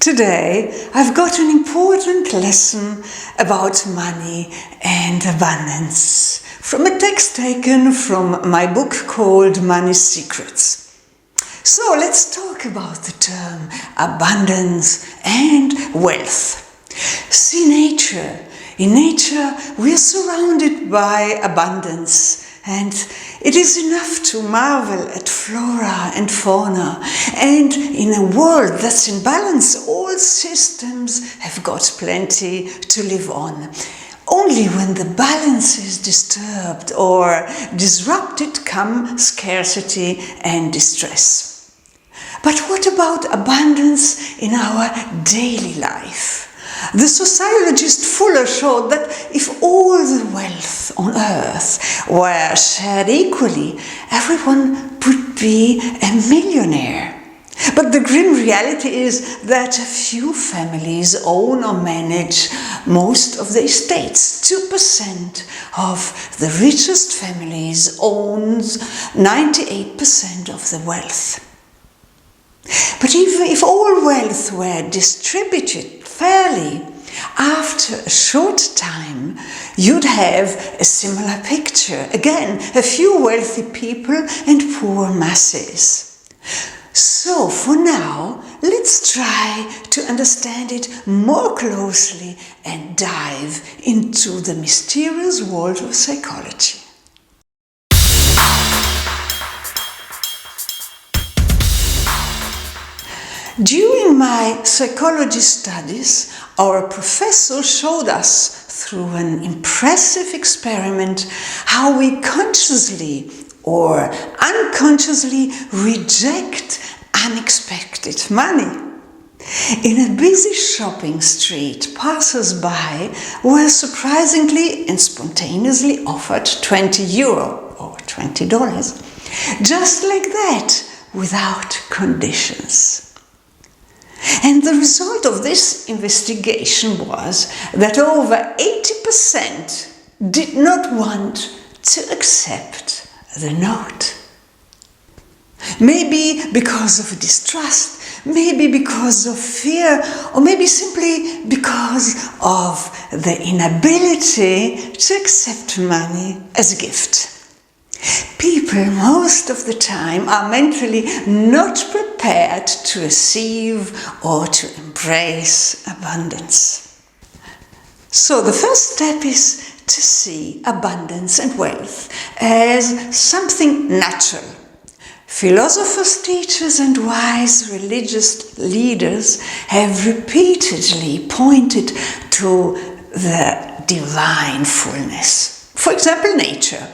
Today, I've got an important lesson about money and abundance from a text taken from my book called Money Secrets. So let's talk about the term abundance and wealth. See nature. In nature, we are surrounded by abundance. And it is enough to marvel at flora and fauna. And in a world that's in balance, all systems have got plenty to live on. Only when the balance is disturbed or disrupted come scarcity and distress. But what about abundance in our daily life? The sociologist Fuller showed that if all the wealth on earth were shared equally, everyone would be a millionaire. But the grim reality is that a few families own or manage most of the estates. 2% of the richest families owns 98% of the wealth. But even if all wealth were distributed fairly, after a short time, you'd have a similar picture. Again, a few wealthy people and poor masses. So for now, let's try to understand it more closely and dive into the mysterious world of psychology. During my psychology studies, our professor showed us through an impressive experiment how we consciously or unconsciously reject unexpected money. In a busy shopping street, passers-by were surprisingly and spontaneously offered €20 or $20, just like that, without conditions. And the result of this investigation was that over 80% did not want to accept the note. Maybe because of distrust, maybe because of fear, or maybe simply because of the inability to accept money as a gift. People most of the time are mentally not prepared to receive or to embrace abundance. So the first step is to see abundance and wealth as something natural. Philosophers, teachers, and wise religious leaders have repeatedly pointed to the divine fullness. For example, nature.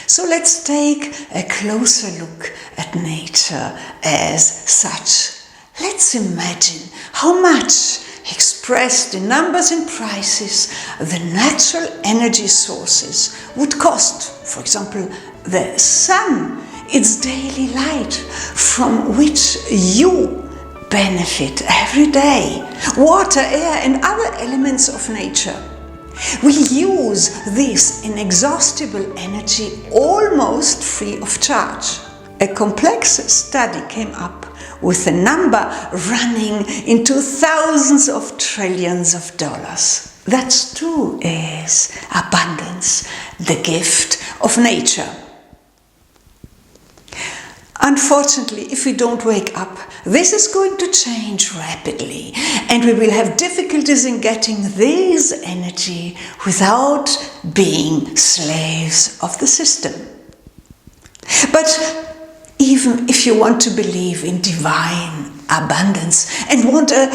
So let's take a closer look at nature as such. Let's imagine how much, expressed in numbers and prices, the natural energy sources would cost. For example, the sun, its daily light, from which you benefit every day, water, air, and other elements of nature. We use this inexhaustible energy almost free of charge. A complex study came up with a number running into thousands of trillions of dollars. That too is abundance, the gift of nature. Unfortunately, if we don't wake up, this is going to change rapidly, and we will have difficulties in getting this energy without being slaves of the system. But even if you want to believe in divine abundance and want a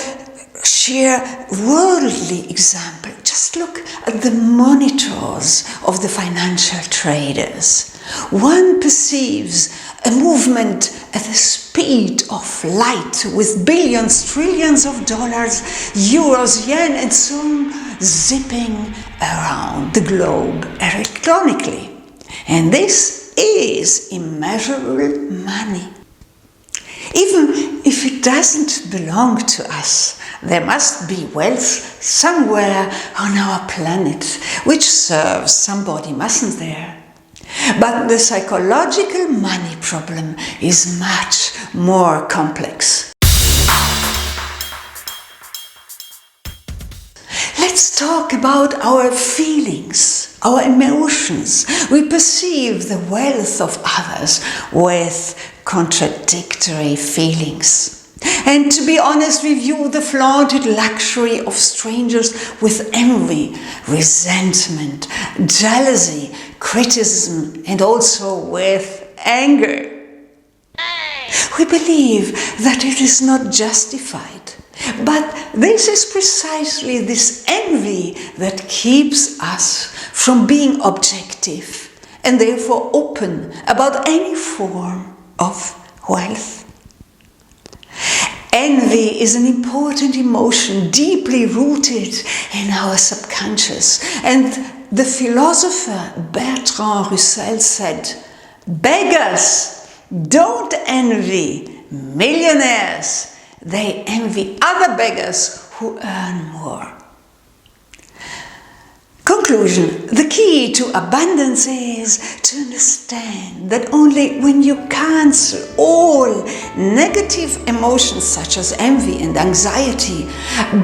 sheer worldly example, just look at the monitors of the financial traders. One perceives a movement at the speed of light with billions, trillions of dollars, euros, yen, and so on zipping around the globe electronically. And this is immeasurable money. Even if it doesn't belong to us, there must be wealth somewhere on our planet which serves somebody, mustn't there? But the psychological money problem is much more complex. Let's talk about our feelings, our emotions. We perceive the wealth of others with contradictory feelings. And to be honest, we view the flaunted luxury of strangers with envy, resentment, jealousy, criticism, and also with anger. We believe that it is not justified, but this is precisely this envy that keeps us from being objective and therefore open about any form of wealth. Envy is an important emotion deeply rooted in our subconscious, and the philosopher Bertrand Russell said, "Beggars don't envy millionaires, they envy other beggars who earn more." Conclusion: the key to abundance is to understand that only when you cancel all negative emotions such as envy and anxiety,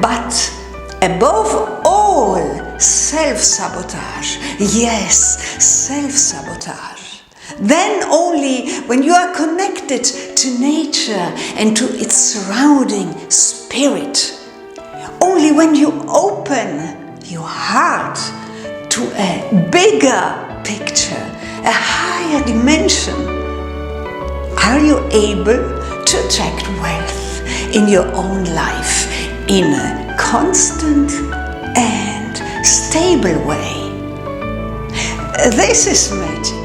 but above all self-sabotage, yes, self-sabotage, then only when you are connected to nature and to its surrounding spirit, only when you open your heart to a bigger picture, a higher dimension, are you able to attract wealth in your own life in a constant and stable way. This is magic.